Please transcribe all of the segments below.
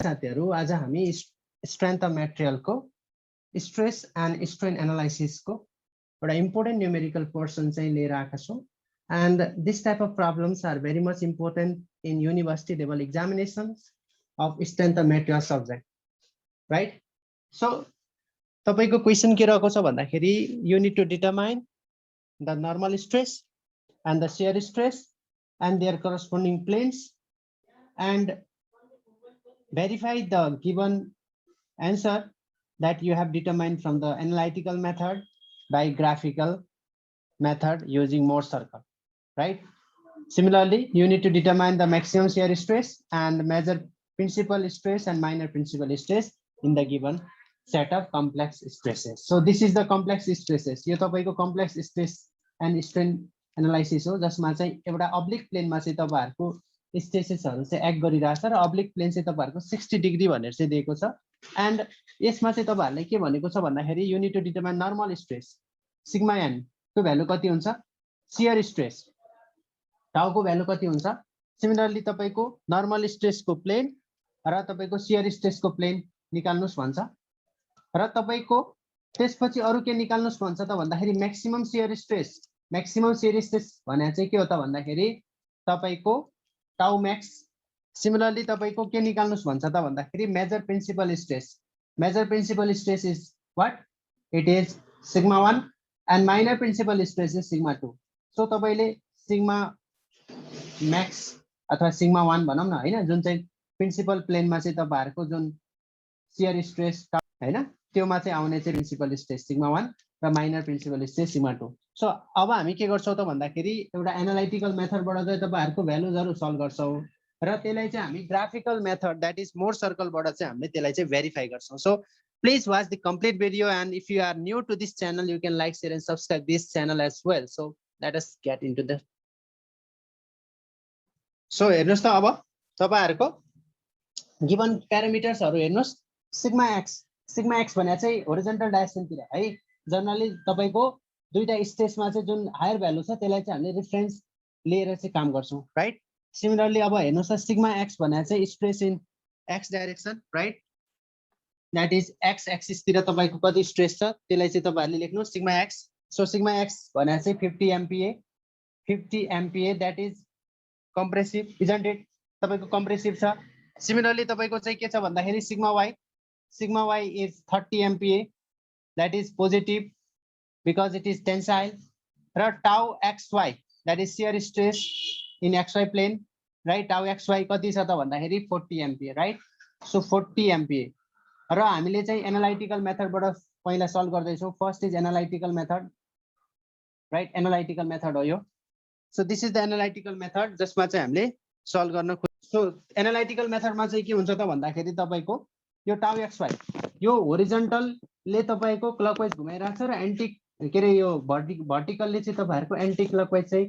साथीहरु आज हामी स्ट्रेन्थ अफ मटेरियल को स्ट्रेस एन्ड स्ट्रेन एनालाइसिस को एउटा इम्पोर्टेन्ट न्यूमेरिकल पोर्सन चाहिँ लिएर आएका छौं and this type of problems are very much important in university level examinations of strength of material subject right. So तपाईको क्वेशन के रहेको छ भन्दाखेरि you need to determine the normal stress and the shear stress and their corresponding planes and verify the given answer that you have determined from the analytical method by graphical method using Mohr circle, right? Similarly, you need to determine the maximum shear stress and measure principal stress and minor principal stress in the given set of complex stresses. So this is the complex stresses. यो तपाईको complex stress and strain analysis हो जसमा चाहिँ एउटा oblique plane मा चाहिँ तपाईहरुको स्ट्रेसेसहरु चाहिँ एक्ट गरिरहेछ र अब्लिक प्लेन चाहिँ तपाईहरुको 60 डिग्री भनेर चाहिँ दिएको छ एन्ड यसमा चाहिँ तपाईहरुले के भनेको छ भन्दाखेरि you need to determine normal stress sigma N को भ्यालु कति हुन्छ, शियर स्ट्रेस टाउ को भ्यालु कति हुन्छ, सिमिलरली तपाईको नर्मल स्ट्रेस को प्लेन र तपाईको शियर स्ट्रेस को प्लेन निकाल्नुस् भन्छ र तपाईको त्यसपछि अरु के निकाल्नुस् भन्छ त भन्दाखेरि म्याक्सिमम शियर स्ट्रेस भने चाहिँ के हो त भन्दाखेरि तपाईको टाउ मैक्स। सिमिलरली तपाईको के निकाल्नुस् भन्छ त भन्दाखेरि major principal stress is what it is sigma 1 and minor principal stress is sigma 2। So तपाईले सिग्मा मैक्स अथवा सिग्मा 1 भनौं न हैन जुन चाहिँ प्रिन्सिपल प्लेनमा चाहिँ तपाईहरुको जुन शियर स्ट्रेस हैन त्योमा चाहिँ आउने चाहिँ प्रिन्सिपल स्ट्रेस सिग्मा 1 र minor principal stress sigma 2। So अब हामी के गर्छौं त भन्दाखेरि एउटा एनालाइटिकल मेथडबाट चाहिँ तपाईहरुको भ्यालुजहरु सल्भ गर्छौं र त्यसलाई चाहिँ हामी graphical method that is Mohr सर्कलबाट चाहिँ हामीले त्यसलाई चाहिँ भेरिफाई गर्छौं। So please watch the complete video and if you are new to this channel you can like share and subscribe this channel as well. So let us get into the so हेर्नुस् त अब तपाईहरुको given प्यारामिटर्सहरु हेर्नुस् sigma x भने चाहिँ होरिजोन्टल direction तिर है generally तपाईको दुईटा स्ट्रेसमा चाहिँ जुन हायर भ्यालु छ त्यसलाई चाहिँ हामीले रेफरेन्स लिएर चाहिँ काम गर्छौं राइट। सिमिलरली अब हेर्नुस् त सिग्मा एक्स भने चाहिँ stress in x direction right that is x axis तिर तपाईको कति स्ट्रेस छ त्यसलाई चाहिँ तपाईहरुले लेख्नु sigma x. So sigma x भने चाहिँ 50 MPa that is compressive isn't it तपाईको कम्प्रेसिभ छ। सिमिलरली तपाईको चाहिँ के छ भन्दाखेरि sigma y is 30 MPa that is positive because it is tensile र tau xy that is shear stress in xy plane right tau xy कति छ त भन्दाखेरि 40 MPa right। so 40 MPa र हामीले चाहिँ एनालाइटिकल मेथडबाट पहिला सल्भ गर्दै छौ। First is analytical method right analytical method हो यो। So this is the analytical method जसमा चाहिँ हामीले सल्भ गर्न सो एनालाइटिकल मेथडमा चाहिँ के हुन्छ त भन्दाखेरि तपाईको यो tau xy यो होरिजोन्टल ले तपाईको क्लकवाइज घुमाइराछ र एन्टी के रे यो भर्टिकलले चाहिँ तपाईहरुको एन्टी क्लकवाइज चाहिँ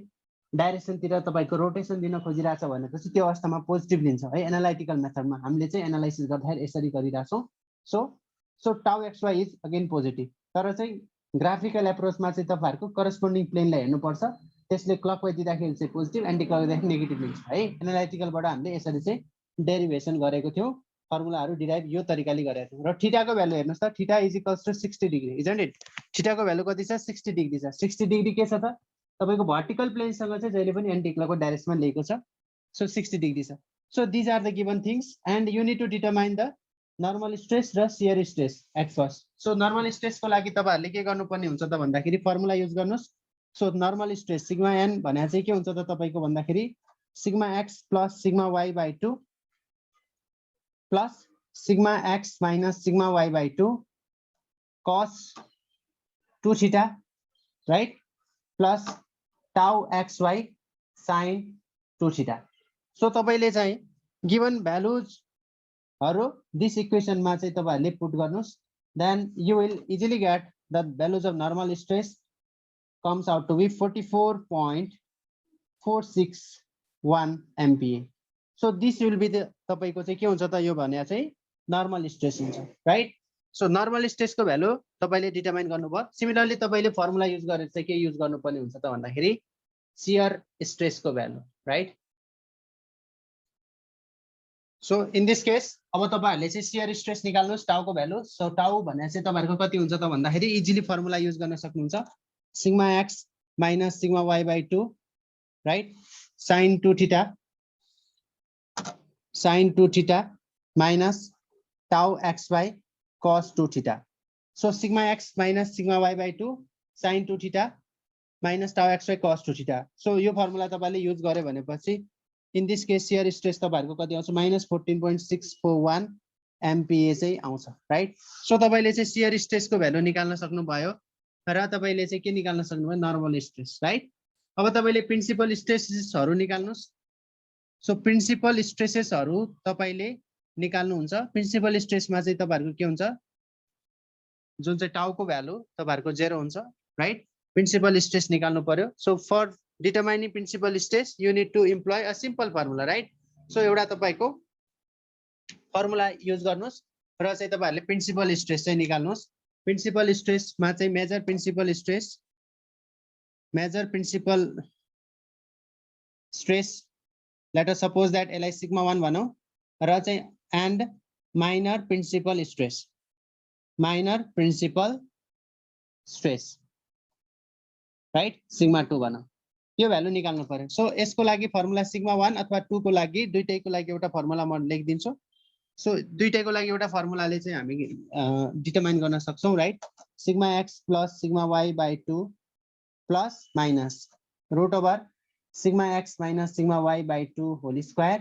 डाइरेक्सन तिर तपाईको रोटेसन दिन खोजिराछ भनेपछि त्यो अवस्थामा पोजिटिभ लिन्छ है एनालाइटिकल मेथडमा हामीले चाहिँ एनालाइसिस गर्दाखेरि यसरी गरिराछौं। So tau xy is again positive तर चाहिँ ग्राफिकल एप्रोचमा चाहिँ तपाईहरुको करस्पोन्डिङ प्लेनलाई हेर्नु पर्छ त्यसले क्लकवाइज दिँदाखेरि चाहिँ पोजिटिभ एन्टी क्लकवाइज दिँदाखेरि नेगेटिभ लिन्छ है। एनालाइटिकलबाट हामीले यसरी चाहिँ डेरिभेसन गरेको थियौ फर्मुलाहरु डिराइभ यो तरिकाले गरेका थियौ र थीटाको भ्यालु हेर्नुस् त theta is equals to 60 degree isn't it थीटाको भ्यालु कति छ 60 डिग्री छ। 60 डिग्री के छ त तपाईको भर्टिकल प्लेनसँग चाहिँ जहिले पनि एन्टी क्लकवाइज डाइरेक्सनमा लिएको छ। सो 60 डिग्री छ। So this are the given things and you need to determine the normal stress र shear stress at first. So normal स्ट्रेसको लागि तपाईहरुले के गर्नुपर्ने हुन्छ त भन्दाखेरि फर्मुला युज गर्नुस्। So normal stress sigma n भने चाहिँ के हुन्छ त तपाईको भन्दाखेरि sigma x plus sigma y by 2 plus sigma x minus sigma y by 2 cos 2 theta right plus tau xy sin 2 theta. So तपाईले चाहिँ गिवन भ्यालुज हरु दिस इक्वेशनमा चाहिँ तपाईहरुले पुट गर्नुस् then you will easily get the values of normal stress comes out to be 44.461 MPa। so this will be the तपाईको चाहिँ के हुन्छ त यो भने चाहिँ नर्मल स्ट्रेस हुन्छ राइट। सो नर्मल स्ट्रेसको भ्यालु तपाईले डिटरमाइन गर्नुभयो। सिमिलरली तपाईले फर्मुला युज गरेर चाहिँ के युज गर्नुपर्ने हुन्छ त भन्दाखेरि शियर स्ट्रेसको value right. So in this case अब तपाईहरुले चाहिँ शियर स्ट्रेस निकाल्नुस् टाउको भ्यालु। सो टाउ भने चाहिँ तपाईहरुको कति हुन्छ त भन्दाखेरि इजिली फर्मुला युज गर्न सक्नुहुन्छ sigma x minus sigma y by 2 right sin 2 theta minus टाउ x by cos 2 theta. So sigma x minus sigma y by 2 sin 2 theta minus टाउ x by cos 2 theta. So यो formula तपाईले use गरे भनेपछि in this case shear stress तपाईहरुको कति आउँछ -14.641 MPa चाहिँ आउँछ राइट। सो तपाईले चाहिँ शियर स्ट्रेस को भ्यालु निकाल्न सक्नु भयो र तपाईले चाहिँ के निकाल्न सक्नु भयो नर्मल स्ट्रेस राइट। अब तपाईले प्रिन्सिपल स्ट्रेसेसहरु निकाल्नुस्। सो प्रिन्सिपल स्ट्रेसेसहरु तपाईले निकाल्नु हुन्छ। प्रिन्सिपल स्ट्रेसमा चाहिँ तपाईहरुको के हुन्छ जुन चाहिँ टाउ को भ्यालु तपाईहरुको 0 हुन्छ राइट। प्रिन्सिपल स्ट्रेस निकाल्नु पर्यो। So for determining principal stress you need to employ a simple formula right। so एउटा तपाईको फर्मुला युज गर्नुस् र चाहिँ तपाईहरुले प्रिन्सिपल स्ट्रेस चाहिँ निकाल्नुस्। प्रिन्सिपल स्ट्रेस मा चाहिँ major principal stress let us suppose that यसलाई सिग्मा 1 भनौं र चाहिँ and minor principal stress right sigma 2 भनौं यो भ्यालु निकाल्नु पर्यो। सो यसको लागि फर्मुला सिग्मा 1 अथवा 2 को लागि दुईटैको लागि एउटा फर्मुला म लेखिदिन्छु। सो दुईटैको लागि एउटा फर्मुलाले चाहिँ हामी डिटरमाइन गर्न सक्छौं right. Sigma x plus sigma y by 2 plus minus root over sigma x minus sigma y by 2 whole square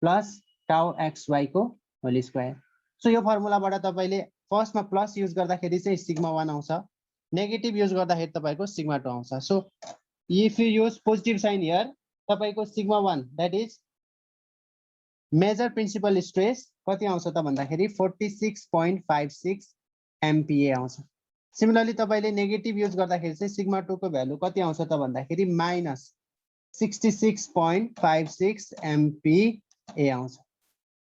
plus tau xy को होल स्क्वायर। सो यो फर्मुलाबाट तपाईले फर्स्टमा प्लस युज गर्दाखेरि चाहिँ सिग्मा 1 आउँछ नेगेटिभ युज गर्दाखेरि तपाईको सिग्मा 2 आउँछ। So if you use positive sign here तपाईको sigma 1 that is major principal stress कति आउँछ त भन्दाखेरि 46.56 MPa आउँछ। सिमिलरली तपाईले नेगेटिभ युज गर्दाखेरि चाहिँ सिग्मा 2 को भ्यालु कति आउँछ त भन्दाखेरि -66.56 MPa आउँछ।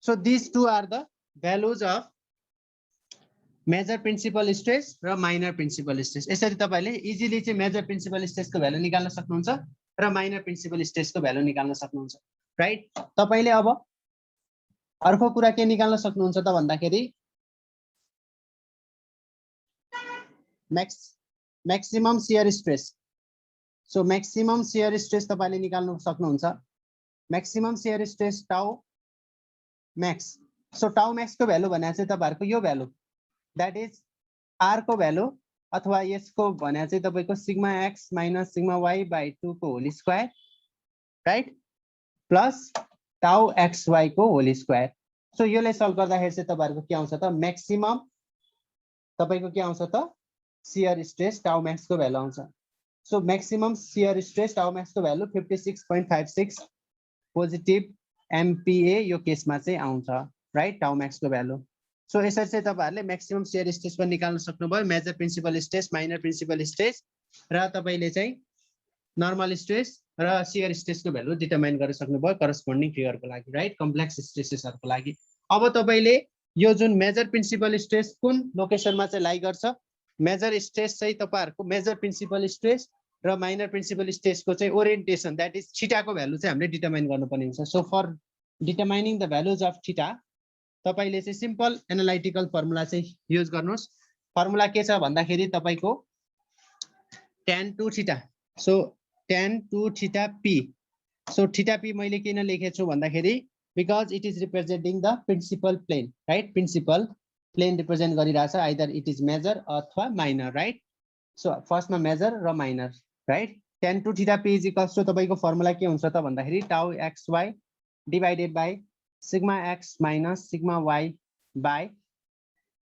So these two are the values of major principal stress र माइनर प्रिन्सिपल स्ट्रेस। यसरी तपाईले इजिली चाहिँ मेजर प्रिन्सिपल स्ट्रेस को भ्यालु निकाल्न सक्नुहुन्छ र माइनर प्रिन्सिपल स्ट्रेस को भ्यालु निकाल्न सक्नुहुन्छ राइट। तपाईले अब अर्को कुरा के निकाल्न सक्नुहुन्छ त भन्दाखेरि maximum shear stress. So maximum shear stress तपाईले निकाल्न सक्नुहुन्छ। Maximum shear stress tau max. So tau max को भ्यालु भने चाहिँ तपाईहरुको यो भ्यालु that is r को भ्यालु अथवा यसको भने चाहिँ तपाईको sigma x minus sigma y by 2 को whole square right plus tau xy को होल स्क्वायर। सो यसले सल्भ गर्दाखेरि चाहिँ तपाईहरुको के आउँछ त मैक्सिमम तपाईको के आउँछ त शियर स्ट्रेस टाउ मैक्स को भ्यालु आउँछ। So maximum shear stress tau max को भ्यालु 56.56 पोजिटिभ MPa यो केसमा चाहिँ आउँछ राइट टाउ मैक्स को भ्यालु। सो यसरी चाहिँ तपाईहरुले मैक्सिमम शियर स्ट्रेस पनि निकाल्न सक्नुभयो major principal stress minor principal stress र तपाईले चाहिँ नर्मल स्ट्रेस र शियर स्ट्रेस को भ्यालु डिटरमाइन गर्न सक्नुभयो करस्पोन्डिङ फिगर को लागि राइट कम्प्लेक्स स्ट्रेसेसहरुको लागि। अब तपाईले यो जुन मेजर प्रिन्सिपल स्ट्रेस कुन लोकेसनमा चाहिँ लाई गर्छ मेजर स्ट्रेस चाहिँ तपाईहरुको मेजर प्रिन्सिपल स्ट्रेस र माइनर प्रिन्सिपल स्ट्रेस को चाहिँ ओरिएन्टेसन दैट इज थीटा को भ्यालु चाहिँ हामीले डिटरमाइन गर्नुपर्ने हुन्छ। So for determining the values of theta तपाईले चाहिँ सिम्पल एनालाइटिकल फर्मुला चाहिँ युज गर्नुस्। फर्मुला के छ भन्दाखेरि तपाईको tan 2 theta. So tan 2 theta p। So theta p मैले किन लेखेछु भन्दाखेरि because it is representing the principal plane right. Principal plane represent गरिरहेछ आइदर इट इज मेजर अथवा माइनर राइट। सो फर्स्टमा मेजर र minor right. tan 2 theta p is equals to तपाईको formula के हुन्छ त भन्दाखेरि tau xy divided by sigma x minus sigma y by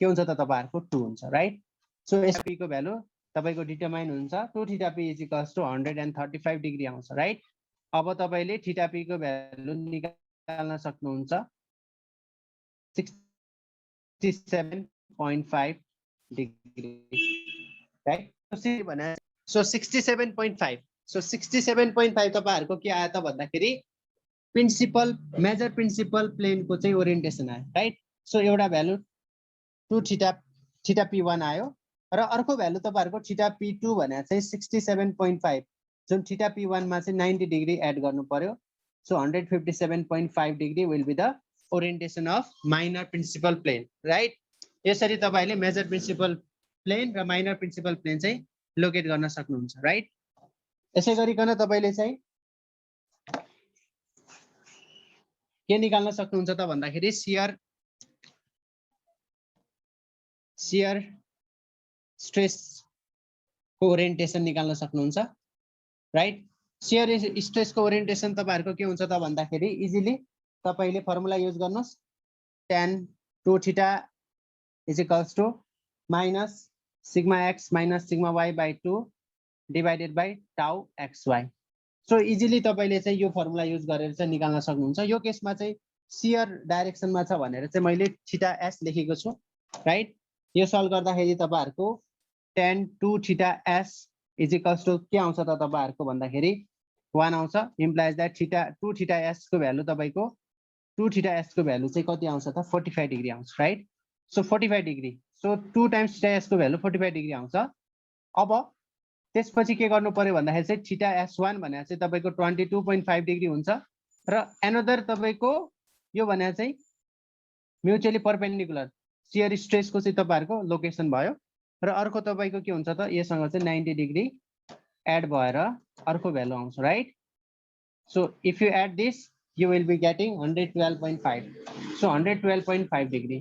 के हुन्छ त तपाईहरुको 2 हुन्छ राइट। सो यस p को भ्यालु तपाईको डिटरमाइन हुन्छ 2 theta p is equals to 135 degree आउँछ राइट। अब तपाईले थीटा p को भ्यालु निकाल्न सक्नुहुन्छ 67.5 डिग्री राइट। सो 67.5 सो 67.5 तपाईहरुको के आयो त भन्दाखेरि प्रिन्सिपल मेजर प्रिन्सिपल प्लेन को चाहिँ ओरिएन्टेसन आयो राइट। सो एउटा भ्यालु 2 थीटा p1 आयो र अर्को भ्यालु तपाईहरुको थीटा p2 भने चाहिँ 67.5 जुन थीटा p1 मा चाहिँ 90 डिग्री एड गर्नु पर्यो। So 157.5 degree will be the orientation of minor principal plane, right? यसरी तपाईले मेजर प्रिन्सिपल प्लेन र माइनर प्रिन्सिपल प्लेन चाहिँ लोकेट गर्न सक्नुहुन्छ, राइट? यसै गरिकन तपाईले चाहिँ के निकाल्न सक्नुहुन्छ त भन्दाखेरि शियर स्ट्रेस को ओरिएन्टेसन निकाल्न सक्नुहुन्छ, राइट? शियर स्ट्रेस को ओरिएन्टेसन तपाईहरुको के हुन्छ त भन्दाखेरि इजिली तपाईले फर्मुला युज गर्नुस्, tan 2 theta is equals to minus sigma x minus sigma y by 2 divided by tau xy। So easily तपाईले चाहिँ यो फर्मुला युज गरेर चाहिँ निकाल्न सक्नुहुन्छ। यो केसमा चाहिँ शियर डाइरेक्सनमा छ भनेर चाहिँ मैले थीटा s लेखेको छु, राइट? यो सल्भ गर्दाखेरि तपाईहरुको tan 2 theta s is equals to के आउँछ त तपाईहरुको भन्दाखेरि 1 आउँछ, implies that theta 2 theta s को भ्यालु तपाईको 2 थीटा s को भ्यालु चाहिँ कति आउँछ त 45 डिग्री आउँछ, right? So 45 degree, so 2 times theta s को भ्यालु 45 डिग्री आउँछ। अब त्यसपछि के गर्नु पर्यो भन्दाखेरि चाहिँ थीटा s1 भनेको चाहिँ तपाईको 22.5 डिग्री हुन्छ र एनदर तपाईको यो भनेको चाहिँ म्युचुअली परपेन्डिकुलर शियर स्ट्रेस को चाहिँ तपाईहरुको लोकेसन भयो र अर्को तपाईको के हुन्छ त यससँग चाहिँ 90 डिग्री एड भएर अर्को भ्यालु आउँछ, right? So if you add this you will be getting 112.5, so 112.5 degree.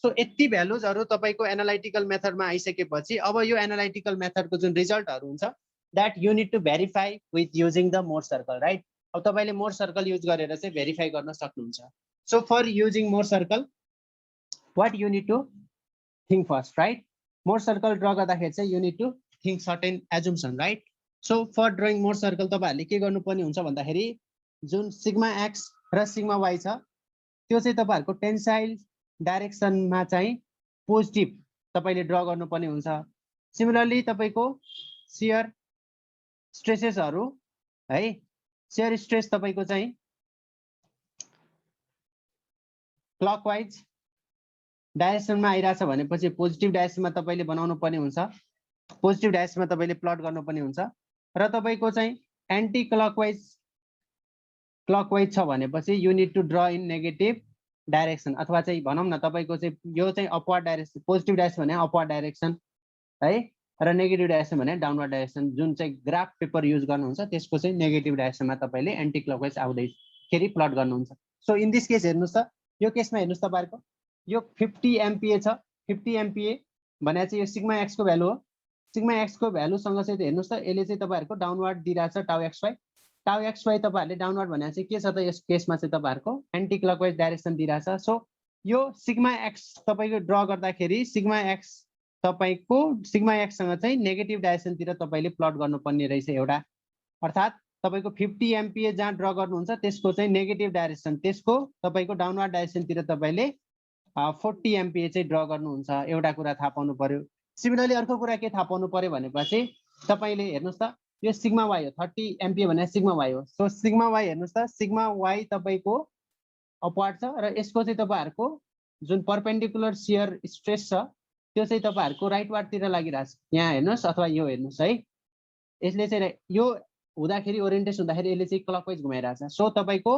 So यति भ्यालुजहरु तपाईको एनालाइटिकल मेथडमा आइसकेपछि अब यो एनालाइटिकल मेथडको जुन रिजल्टहरु हुन्छ that you need to verify with using the Mohr circle, right? अब तपाईले मोर सर्कल युज गरेर चाहिँ भेरिफाई गर्न सक्नुहुन्छ। So for using Mohr circle what you need to think first, right? Mohr circle draw गर्दाखेरि चाहिँ you need to think certain assumption, right? So for drawing Mohr circle तपाईहरुले के गर्नुपर्ने हुन्छ भन्दाखेरि जुन सिग्मा x र सिग्मा y छ त्यो चाहिँ तपाईहरुको टेन्साइल डाइरेक्सनमा चाहिँ पोजिटिभ तपाईले ड्रा गर्नुपर्ने हुन्छ। सिमिलरली तपाईको शियर स्ट्रेसेसहरु है, शियर स्ट्रेस तपाईको चाहिँ क्लकवाइज डाइरेक्सनमा आइराछ भनेपछि पोजिटिभ डाइरेक्सनमा तपाईले बनाउनु पर्ने हुन्छ, पोजिटिभ डाइरेक्सनमा तपाईले प्लट गर्नुपर्ने हुन्छ र तपाईको चाहिँ एन्टी क्लकवाइज छ भनेपछि you need to draw in negative direction अथवा चाहिँ भनौं न तपाईको चाहिँ यो चाहिँ अपवर्ड डाइरेक्सन, पोजिटिभ डाइरेक्सन भने अपवर्ड डाइरेक्सन है र नेगेटिभ डाइरेक्सन भने डाउनवर्ड डाइरेक्सन। जुन चाहिँ ग्राफ पेपर युज गर्नुहुन्छ त्यसको चाहिँ नेगेटिभ डाइरेक्सनमा तपाईले एन्टी क्लकवाइज आउँदैखेरि प्लट गर्नुहुन्छ। सो इन दिस केस हेर्नुस् त यो केसमा हेर्नुस् तपाईहरुको यो 50 एमपीए छ, 50 एमपीए भने चाहिँ यो सिग्मा x को भ्यालु हो। सिग्मा x को भ्यालु सँग चाहिँ हेर्नुस् त यसले चाहिँ तपाईहरुको डाउनवर्ड दिइराछ टाउ xy, टाउ xy तपाईहरुले डाउनवर्ड भने चाहिँ के छ त यस केसमा चाहिँ तपाईहरुको एन्टी क्लकवाइज डाइरेक्सन दिइराछ। सो यो सिग्मा x तपाईको ड्रा गर्दाखेरि सिग्मा x तपाईको सिग्मा x सँग चाहिँ नेगेटिभ डाइरेक्सनतिर तपाईले प्लट गर्नुपर्ने रहेछ एउटा, अर्थात तपाईको 50 एमपीए जहाँ ड्रा गर्नुहुन्छ त्यसको चाहिँ नेगेटिभ डाइरेक्सन, त्यसको तपाईको डाउनवर्ड डाइरेक्सनतिर तपाईले 40 एमपीए चाहिँ ड्रा गर्नुहुन्छ। एउटा कुरा थाहा पाउनु पर्यो। सिमिलरली अर्को कुरा के थाहा पाउनु पर्यो भनेपछि तपाईले हेर्नुस् त यो सिग्मा y हो, 30 एमपीए भने सिग्मा y हो। सो सिग्मा y हेर्नुस् त सिग्मा y तपाईको अपवर्ड छ र यसको चाहिँ तपाईहरुको जुन परपेन्डिकुलर शियर स्ट्रेस छ त्यो चाहिँ तपाईहरुको राइटवार्डतिर लागिराछ। यहाँ हेर्नुस् अथवा यो हेर्नुस् है, यसले चाहिँ यो हुँदाखेरि ओरिएन्टेसन हुँदाखेरि यसले चाहिँ क्लकवाइज घुमाइराछ। सो तपाईको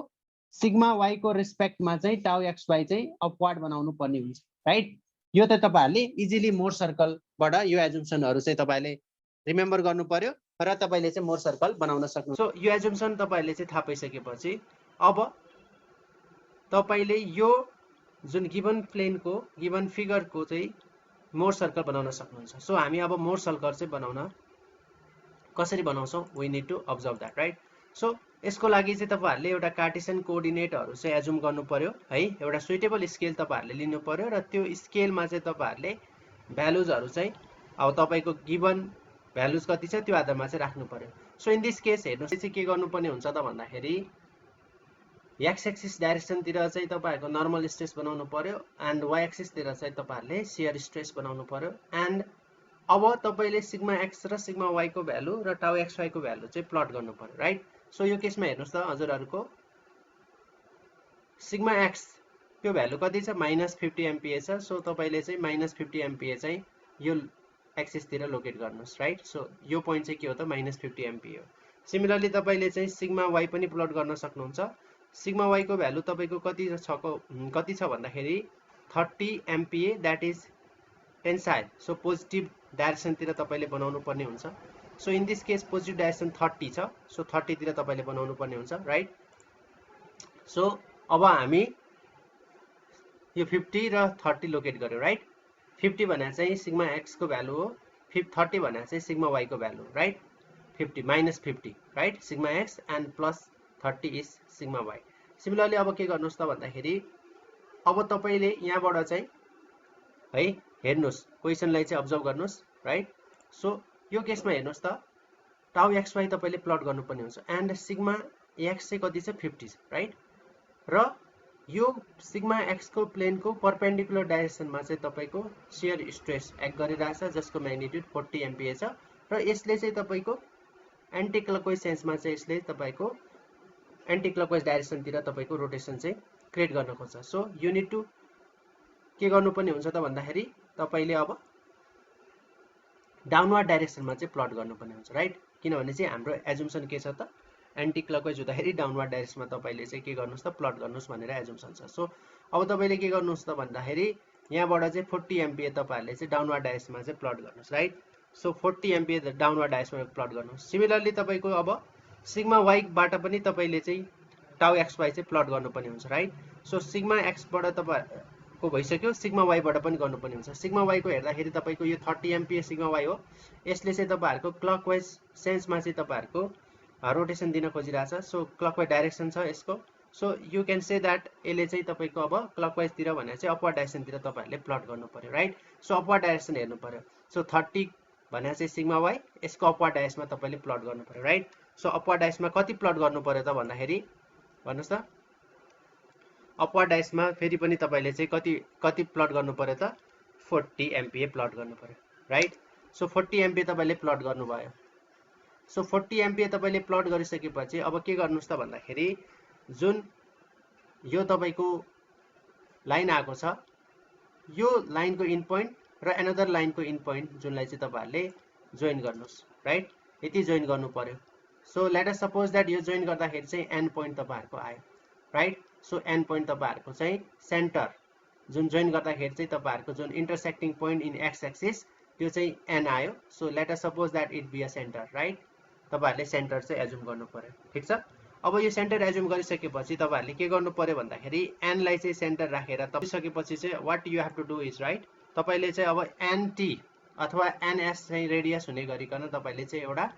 सिग्मा y को रेस्पेक्टमा चाहिँ टाउ xy चाहिँ अपवर्ड बनाउनु पर्ने हुन्छ, राइट? यो त तपाईहरुले इजिली मोर सर्कलबाट यो एजुम्सनहरु चाहिँ तपाईले रिमेम्बर गर्नु पर्यो र तपाईले चाहिँ मोर सर्कल बनाउन सक्नुहुन्छ। सो यो एजुम्सन तपाईले चाहिँ थाहा पाइसकेपछि अब तपाईले यो जुन गिवन प्लेनको गिवन फिगरको चाहिँ मोर सर्कल बनाउन सक्नुहुन्छ। सो हामी अब मोर सर्कल चाहिँ बनाउन कसरी बनाउँछौं we need to observe that, right? So यसको लागि चाहिँ तपाईहरुले एउटा कार्टेसियन कोअर्डिनेटहरु चाहिँ एजुम गर्नु पर्यो है, एउटा सुइटेबल स्केल तपाईहरुले लिनु पर्यो र त्यो स्केलमा चाहिँ तपाईहरुले भ्यालुजहरु चाहिँ अब तपाईको गिवन भ्यालुज कति छ त्यो आधारमा चाहिँ राख्नु पर्यो। सो इन दिस केस हेर्नुस् चाहिँ के गर्नुपर्ने हुन्छ त भन्दाखेरि x एक्सिस डाइरेक्सनतिर चाहिँ तपाईहरुको नर्मल स्ट्रेस बनाउनु पर्यो एन्ड y एक्सिसतिर चाहिँ तपाईहरुले शियर स्ट्रेस बनाउनु पर्यो एन्ड अब तपाईले सिग्मा x र सिग्मा y को भ्यालु र टाउ xy को भ्यालु चाहिँ प्लट गर्नु पर्यो, राइट? सो यो केसमा हेर्नुस् त हजुरहरुको सिग्मा x त्यो भ्यालु कति छ -50 एमपीए छ। सो तपाईले चाहिँ -50 एमपीए चाहिँ यो एक्सिसतिर लोकेट गर्नुस्, राइट? सो यो पोइन्ट चाहिँ के हो त -50 एमपीए हो। सिमिलरली तपाईले चाहिँ सिग्मा y पनि प्लट गर्न सक्नुहुन्छ। सिग्मा वाई को भ्यालु तपाईको कति छ भन्दाखेरि 30 MPa that is tensile so positive डाइरेक्सनतिर तपाईले बनाउनु पर्ने हुन्छ so in this case positive direction 30 छ सो 30 तिर तपाईले बनाउनु पर्ने हुन्छ राइट सो अब हामी यो 50 र 30 लोकेट गर्यो राइट 50 भने चाहिँ सिग्मा x को भ्यालु हो 30 भने चाहिँ सिग्मा y को value right 50 minus 50 right sigma x and plus 30 is sigma y similarly अब के गर्नुस् त भन्दाखेरि अब तपाईले यहाँबाट चाहिँ है हेर्नुस् क्वेशनलाई चाहिँ अब्जर्भ गर्नुस् राइट सो यो केसमा हेर्नुस् त टाउ xy तपाईले प्लट गर्नुपर्ने हुन्छ एन्ड सिग्मा x चाहिँ कति छ 50 राइट र यो सिग्मा x को प्लेन को परपेंडिकुलर डाइरेक्सनमा चाहिँ तपाईको शियर स्ट्रेस एक्ट गरिरहेछ जसको म्याग्निट्युड 40 MPa छ र यसले चाहिँ तपाईको एन्टी क्लकवाइज सेन्समा चाहिँ यसले तपाईको एन्टी क्लकवाइज डाइरेक्सनतिर तपाईको रोटेसन चाहिँ क्रिएट गर्न खोज्छ सो यु नीड टु के गर्नुपर्ने हुन्छ त भन्दाखेरि तपाईले अब डाउनवर्ड डाइरेक्सनमा चाहिँ प्लट गर्नुपर्ने हुन्छ राइट किनभने चाहिँ हाम्रो एजुम्सन के छ त एन्टी क्लकवाइज हुँदाखेरि डाउनवर्ड डाइरेक्सनमा तपाईले चाहिँ के गर्नुस् त प्लट गर्नुस् भनेर एजुम्सन छ सो अब तपाईले के गर्नुस् त भन्दाखेरि यहाँबाट चाहिँ 40 MPa तपाईहरुले चाहिँ डाउनवर्ड डाइरेक्सनमा चाहिँ प्लट गर्नुस् राइट सो 40 MPa डाउनवर्ड डाइरेक्सनमा प्लट गर्नुस् सिमिलरली तपाईको अब सिग्मा y बाट पनि तपाईले चाहिँ टाउ xy चाहिँ प्लट गर्नुपर्ने हुन्छ राइट सो सिग्मा x बाट तपाईको भइसक्यो सिग्मा y बाट पनि गर्नुपर्ने हुन्छ सिग्मा y को हेर्दाखेरि तपाईको यो 30 MPa सिग्मा y हो यसले चाहिँ तपाईहरुको क्लकवाइज सेन्समा चाहिँ तपाईहरुको रोटेसन दिन खोजिरहेछ सो क्लकवाइज डाइरेक्सन छ यसको so you can say that यसले चाहिँ तपाईको अब क्लकवाइज तिर भने चाहिँ अपवर्ड डाइरेक्सन तिर तपाईहरुले प्लट गर्नु पर्यो राइट सो अपवर्ड डाइरेक्सन हेर्नु पर्यो सो 30 भने चाहिँ सिग्मा y यसको अपवर्ड डाइरेक्सनमा तपाईले प्लट गर्नु पर्यो राइट सो अपवर्ड डाइरेक्समा कति प्लट गर्नु पर्यो त भन्दाखेरि भन्नुस् त अपवर्ड डाइरेक्समा फेरि पनि तपाईले चाहिँ कति प्लट गर्नु पर्यो त 40 MPa प्लट गर्नु पर्यो राइट सो 40 MPa तपाईले प्लट गर्नु भयो सो 40 MPa तपाईले प्लट गरिसकेपछि अब के गर्नुस् त भन्दाखेरि जुन यो तपाईको लाइन आएको छ यो लाइनको इन पोइन्ट र अनदर लाइनको इन पोइन्ट जुनलाई चाहिँ तपाईहरुले जोइन गर्नुस् राइट यति जोइन गर्नु पर्यो so let us suppose that यो जोइन गर्दाखेरि चाहिँ एन पोइन्ट तपाईहरुको आयो राइट सो एन पोइन्ट तपाईहरुको चाहिँ सेन्टर जुन जोइन गर्दाखेरि चाहिँ तपाईहरुको जुन intersecting point in x axis त्यो चाहिँ एन आयो so let us suppose that it be a center right तपाईहरुले सेन्टर चाहिँ एजुम गर्नु पर्यो ठीक छ अब यो सेन्टर एजुम गरिसकेपछि तपाईहरुले के गर्नु पर्यो भन्दाखेरि एन लाई चाहिँ सेन्टर राखेर तपिसकेपछि चाहिँ what you have to do is right तपाईले चाहिँ अब एनटी अथवा एनएस चाहिँ रेडियस हुने गरिकन तपाईले चाहिँ एउटा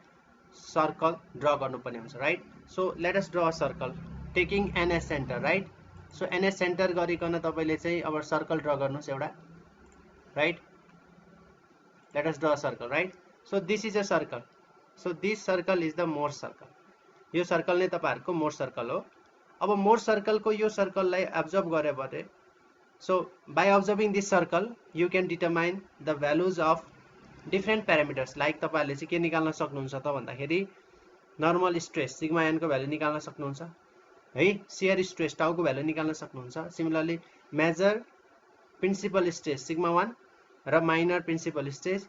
सर्कल ड्रा गर्नुपर्ने हुन्छ right so let us draw a circle taking NS centre right so NS centre गरिकन तपाईले चाहिँ अब सर्कल ड्रा गर्नुस् एउटा right let us draw a circle right so this is a circle so this circle is the Mohr circle यो circle नै तपाईहरुको more circle हो अब मोर सर्कल को यो सर्कललाई अब्जर्भ गरे भने so by observing this circle you can determine the values of different parameters like तपाईहरुले चाहिँ के निकाल्न सक्नुहुन्छ त भन्दाखेरि नर्मल स्ट्रेस सिग्मा एन को भ्यालु निकाल्न सक्नुहुन्छ है शियर स्ट्रेस टाउ को भ्यालु निकाल्न सक्नुहुन्छ similarly major principal stress sigma 1 र माइनर प्रिन्सिपल स्ट्रेस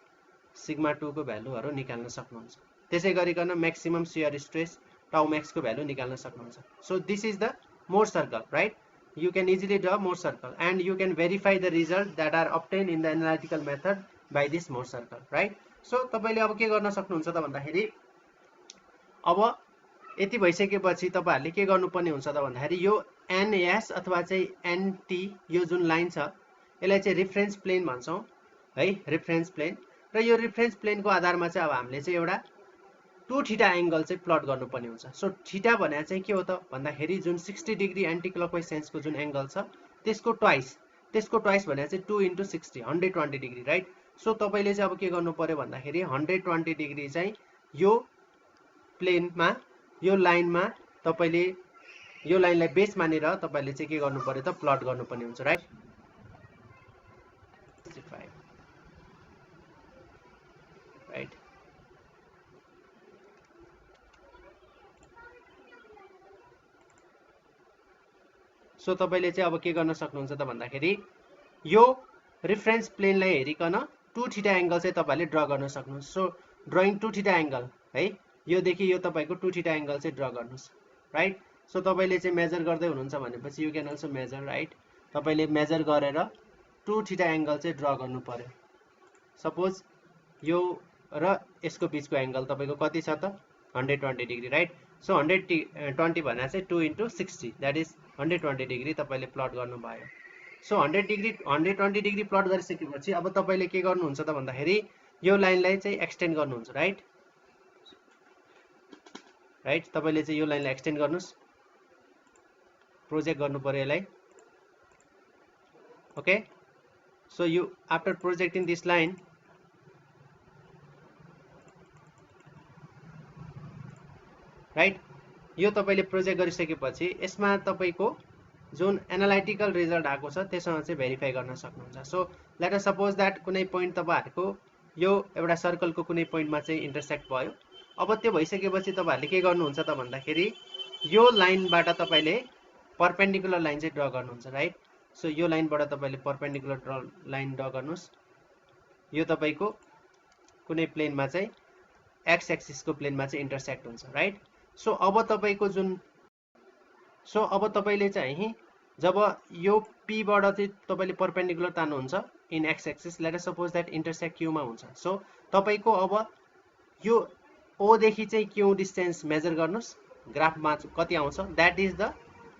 सिग्मा 2 को भ्यालुहरु निकाल्न सक्नुहुन्छ त्यसै गरिकन maximum shear stress tau max को भ्यालु निकाल्न सक्नुहुन्छ so this is the Mohr circle right you can easily draw more circle and you can verify the result that are obtained in the analytical method by this more circle right so तपाईले अब के गर्न सक्नुहुन्छ त भन्दाखेरि अब यति भइसकेपछि तपाईहरुले के गर्नुपर्ने हुन्छ त भन्दाखेरि यो NS अथवा चाहिँ NT यो जुन लाइन छ यसलाई चाहिँ रेफरेन्स प्लेन भन्छौं है रेफरेन्स प्लेन र यो रेफरेन्स प्लेनको आधारमा चाहिँ अब हामीले चाहिँ एउटा 2 थीटा एंगल चाहिँ प्लट गर्नुपर्ने हुन्छ सो थीटा भने चाहिँ के हो त भन्दाखेरि जुन 60 डिग्री एन्टी क्लकवाइज सेन्सको जुन एंगल छ त्यसको ट्वाइस भने चाहिँ 2 * 60 120 डिग्री राइट सो तपाईले चाहिँ अब के गर्नु पर्यो भन्दाखेरि 120 डिग्री चाहिँ यो प्लेनमा यो लाइनमा तपाईले यो लाइनलाई बेस मानेर तपाईले चाहिँ के गर्नु पर्यो त प्लट गर्नुपर्ने हुन्छ राइट राइट सो तपाईले चाहिँ अब के गर्न सक्नुहुन्छ त भन्दाखेरि यो रेफरेन्स प्लेनलाई हेरिकन 2 थीटा एंगल चाहिँ तपाईले ड्रा गर्न सक्नुहुन्छ सो ड्राइङ 2 थीटा एंगल है यो देखि यो तपाईको 2 थीटा एंगल चाहिँ ड्रा गर्नुस् राइट सो तपाईले चाहिँ मेजर गर्दै हुनुहुन्छ भनेपछि you can also measure, right. तपाईले मेजर गरेर 2 थीटा एंगल चाहिँ ड्र गर्नु पर्यो। सपोज यो र यसको बीचको एंगल तपाईको कति छ त 120 डिग्री, राइट। सो 120 भनेको चाहिँ 2 into 60 दैट इज 120 डिग्री तपाईले प्लट गर्नु भयो। सो 120 डिग्री प्लट गरिसकेपछि अब तपाईले के गर्नुहुन्छ त भन्दाखेरि यो लाइनलाई चाहिँ एक्सटेन्ड गर्नुहुन्छ, राइट। राइट, तपाईले चाहिँ यो लाइनलाई एक्सटेन्ड गर्नुस्, प्रोजेक्ट गर्नु पर्यो यसलाई। Okay, so you after projecting this line, right, यो तपाईले प्रोजेक्ट गरिसकेपछि यसमा तपाईको जुन एनालाइटिकल रिजल्ट आएको छ त्यसमा चाहिँ भेरिफाई गर्न सक्नुहुन्छ। So let us suppose that कुनै पोइन्ट तपाईहरुको यो एउटा सर्कलको कुनै पोइन्टमा चाहिँ इन्टरसेक्ट भयो। अब त्यो भइसकेपछि तपाईहरुले के गर्नुहुन्छ त भन्दाखेरि यो लाइनबाट तपाईले परपेन्डिकुलर लाइन चाहिँ ड्र गर्नुहुन्छ, राइट। सो यो लाइनबाट तपाईले परपेन्डिकुलर लाइन ड्र गर्नुस्। यो तपाईको कुनै प्लेनमा चाहिँ एक्स एक्सिसको प्लेनमा चाहिँ इन्टरसेक्ट हुन्छ, राइट। सो अब तपाईले चाहिँ जब यो P बाट चाहिँ तपाईले परपेन्डिकुलर तान्नुहुन्छ in x axis, let us suppose that intersect Q मा हुन्छ। सो तपाईको अब यो O देखि चाहिँ Q डिस्टेन्स मेजर गर्नुस्, ग्राफमा कति आउँछ that is the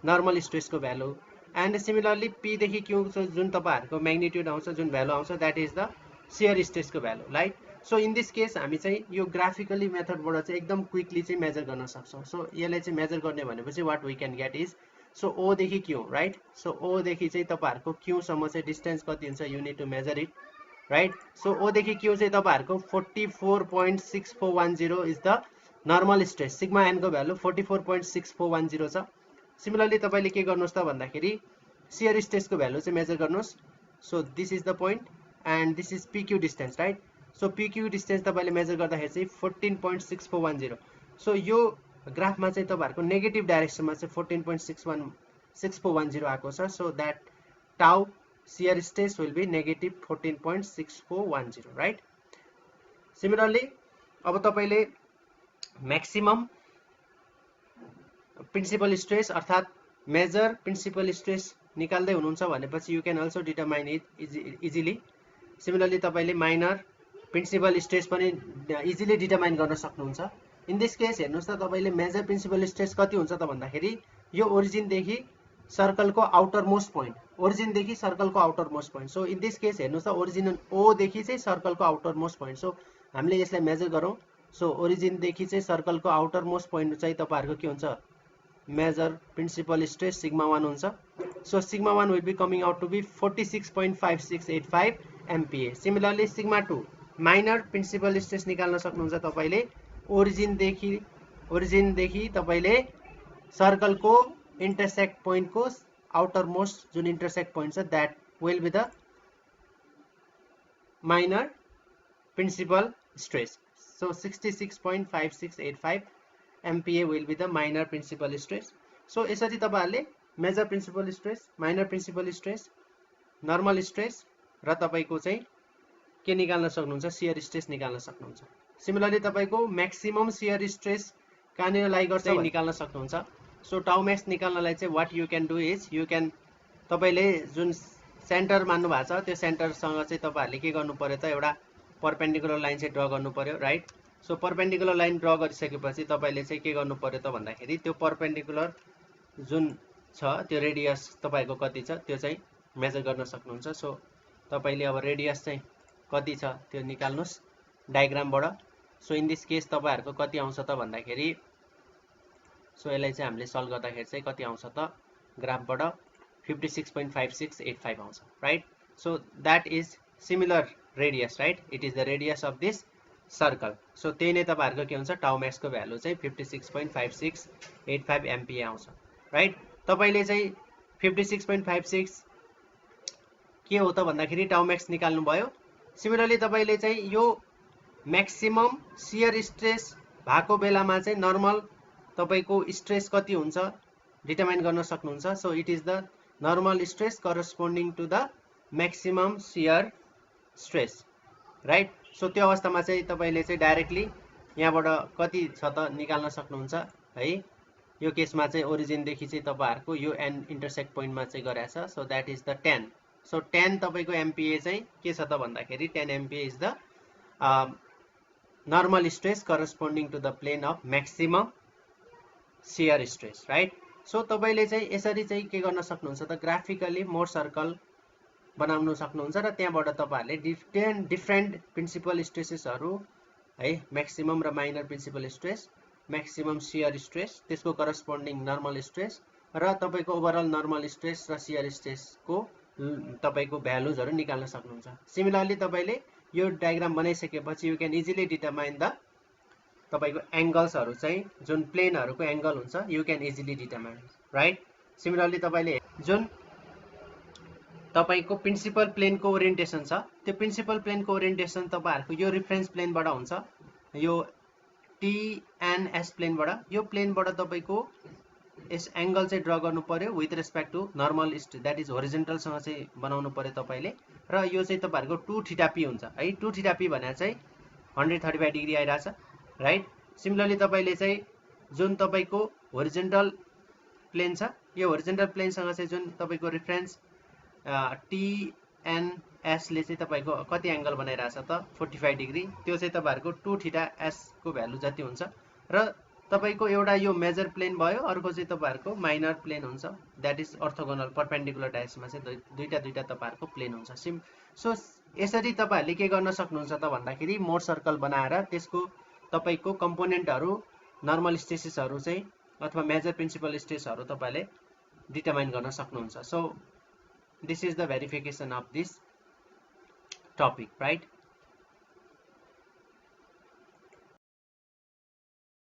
normal stress को भ्यालु। एन्ड सिमिलरली P देखि Q जुन तपाईहरुको म्याग्निट्युड आउँछ, जुन भ्यालु आउँछ that is the shear stress को value, right. So in this case हामी चाहिँ यो ग्राफिकली मेथडबाट चाहिँ एकदम क्विकली चाहिँ मेजर गर्न सक्छौं। सो यसलाई चाहिँ मेजर गर्ने भनेपछि what we can get is, so O देखि Q, राइट। सो O देखि चाहिँ तपाईहरुको Q सम्म चाहिँ डिस्टेन्स कति हुन्छ, you need to measure it, right. So O देखि Q चाहिँ तपाईहरुको 44.6410 is the normal stress. Sigma n को भ्यालु 44.6410 छ। सिमिलरली तपाईले के गर्नुस् त भन्दाखेरि शियर स्ट्रेस को भ्यालु चाहिँ मेजर गर्नुस्। So this is the point and this is PQ distance, right. So PQ distance तपाईले मेजर गर्दाखेरि चाहिँ 14.6410। सो यो ग्राफमा चाहिँ तपाईहरुको नेगेटिभ डाइरेक्सनमा चाहिँ 14.6410 आएको छ। So that tau shear stress will be negative 14.6410, right. Similarly अब तपाईले मैक्सिमम प्रिन्सिपल स्ट्रेस अर्थात मेजर प्रिन्सिपल स्ट्रेस निकाल्दै हुनुहुन्छ भनेपछि you can also determine it easily. Similarly तपाईले माइनर प्रिन्सिपल स्ट्रेस पनि इजिली डिटरमाइन गर्न सक्नुहुन्छ। इन दिस केस हेर्नुस् त तपाईले मेजर प्रिन्सिपल स्ट्रेस कति हुन्छ त भन्दाखेरि यो ओरिजिन देखि सर्कलको आउटर मोस्ट पोइन्ट, ओरिजिन देखि सर्कलको outer most point. So in this case हेर्नुस् त ओरिजिन O देखि चाहिँ सर्कलको आउटर मोस्ट पोइन्ट। सो हामीले यसलाई मेजर गरौँ। सो ओरिजिन देखि चाहिँ सर्कलको आउटर मोस्ट पोइन्ट चाहिँ तपाईहरुको के हुन्छ, मेजर प्रिन्सिपल स्ट्रेस सिग्मा 1 हुन्छ। So sigma 1 will be coming out to be 46.5685 MPa। Similarly sigma 2 minor principal stress निकाल्न सक्नुहुन्छ तपाईले ओरिजिन देखि तपाईले सर्कलको इंटरसेक्ट पोइन्ट को आउटर मोस्ट जुन इंटरसेक्ट पोइन्ट छ that will be the minor principal stress. So 66.5685 MPa will be the minor principal stress. So यसरी तपाईहरुले major principal stress, minor principal stress, normal stress र तपाईको चाहिँ के निकाल्न सक्नुहुन्छ, शियर स्ट्रेस निकाल्न सक्नुहुन्छ। सिमिलरली तपाईको मैक्सिमम शियर स्ट्रेस कहाँनिर लाई गर्छ निकाल्न सक्नुहुन्छ। सो टाउ मैक्स निकाल्नलाई चाहिँ what you can do is you can तपाईले जुन सेन्टर मान्नु भएको छ त्यो सेन्टरसँग चाहिँ तपाईहरुले के गर्नु पर्यो त एउटा परपेन्डिकुलर लाइन चाहिँ ड्र गर्नु पर्यो, right. So perpendicular line draw गरिसकेपछि तपाईले चाहिँ के गर्नु पर्यो त भन्दाखेरि त्यो परपेन्डिकुलर जुन छ त्यो रेडियस तपाईको कति छ त्यो चाहिँ मेजर गर्न सक्नुहुन्छ। सो तपाईले अब रेडियस चाहिँ कति छ त्यो निकाल्नुस् डायग्रामबाट। सो इन दिस केस तपाईहरुको कति आउँछ त भन्दाखेरि सो यसलाई चाहिँ हामीले सल्भ गर्दाखेरि चाहिँ कति आउँछ त ग्राफबाट 56.5685 आउँछ, right. So that is similar radius, right. It is the radius of this circle. So त्यही नै तपाईहरुको के हुन्छ टाउ मैक्स को भ्यालु चाहिँ 56.5685 MPa आउँछ, राइट। तपाईले चाहिँ 56.56 के हो त भन्दाखेरि टाउ मैक्स निकाल्नु भयो। सिमिलरली तपाईले चाहिँ यो मैक्सिमम शियर स्ट्रेस भएको बेलामा चाहिँ नर्मल तपाईको स्ट्रेस कति हुन्छ डिटरमाइन गर्न सक्नुहुन्छ। So it is the normal stress corresponding to the maximum shear stress, right. So त्यो अवस्थामा चाहिँ तपाईले चाहिँ डाइरेक्टली यहाँबाट कति छ त निकाल्न सक्नुहुन्छ है। यो केसमा चाहिँ ओरिजिनदेखि चाहिँ तपाईहरुको यो एन इन्टरसेक्ट पोइन्टमा चाहिँ गरेछ so that is the 10 so 10 तपाईको एमपीए चाहिँ के छ त भन्दाखेरि 10 MPa is the normal stress corresponding to the plane of maximum shear stress, right? So तपाईले चाहिँ यसरी चाहिँ के गर्न सक्नुहुन्छ त ग्राफिकली मोर सर्कल बनाउन सक्नुहुन्छ र त्यहाँबाट तपाईहरुले डिफरेन्ट प्रिन्सिपल स्ट्रेसेसहरु है मैक्सिमम र minor principal stress maximum shear stress त्यसको करस्पोन्डिङ नर्मल स्ट्रेस र तपाईको ओभरअल नर्मल स्ट्रेस र शियर स्ट्रेसको तपाईको भ्यालुजहरु निकाल्न सक्नुहुन्छ सिमिलरली तपाईले यो डायग्राम बनाइसकेपछि you can easily determine the तपाईको एंगल्सहरु चाहिँ जुन प्लेनहरुको एंगल हुन्छ you can easily determine right similarly तपाईले जुन तपाईको प्रिन्सिपल प्लेनको ओरिएन्टेसन छ त्यो प्रिन्सिपल प्लेनको ओरिएन्टेसन तपाईहरुको यो रेफरेन्स प्लेनबाट हुन्छ यो टीएनएस प्लेनबाट यो प्लेनबाट तपाईको यस एंगल चाहिँ ड्रा गर्नु पर्यो with respect to normal that is horizontal सँग चाहिँ बनाउनु पर्यो तपाईले र यो चाहिँ तपाईहरुको 2 थीटा पी हुन्छ है 2 थीटा पी भने चाहिँ 135 डिग्री आइराछ राइट सिमिलरली तपाईले चाहिँ जुन तपाईको होरिजोन्टल प्लेन छ यो होरिजोन्टल प्लेन सँग चाहिँ जुन तपाईको रेफरेन्स टीएनएस ले चाहिँ तपाईको कति एंगल बनाइराछ त 45 डिग्री त्यो चाहिँ तपाईहरुको 2 थीटा एस को भ्यालु जति हुन्छ र तपाईको एउटा यो मेजर प्लेन भयो अर्को चाहिँ तपाईहरुको माइनर प्लेन हुन्छ दैट इज अर्थोगोनल परपेन्डिकुलर डाइरेक्सनमा चाहिँ दुईटा तपाईहरुको प्लेन हुन्छ सो यसरी तपाईहरुले के गर्न सक्नुहुन्छ त भन्दाखेरि मोर सर्कल बनाएर त्यसको तपाईको कम्पोनेन्टहरु नर्मल स्ट्रेसेसहरु चाहिँ अथवा मेजर प्रिन्सिपल स्ट्रेसहरु तपाईले डिटरमाइन गर्न सक्नुहुन्छ so this is the verification of this topic right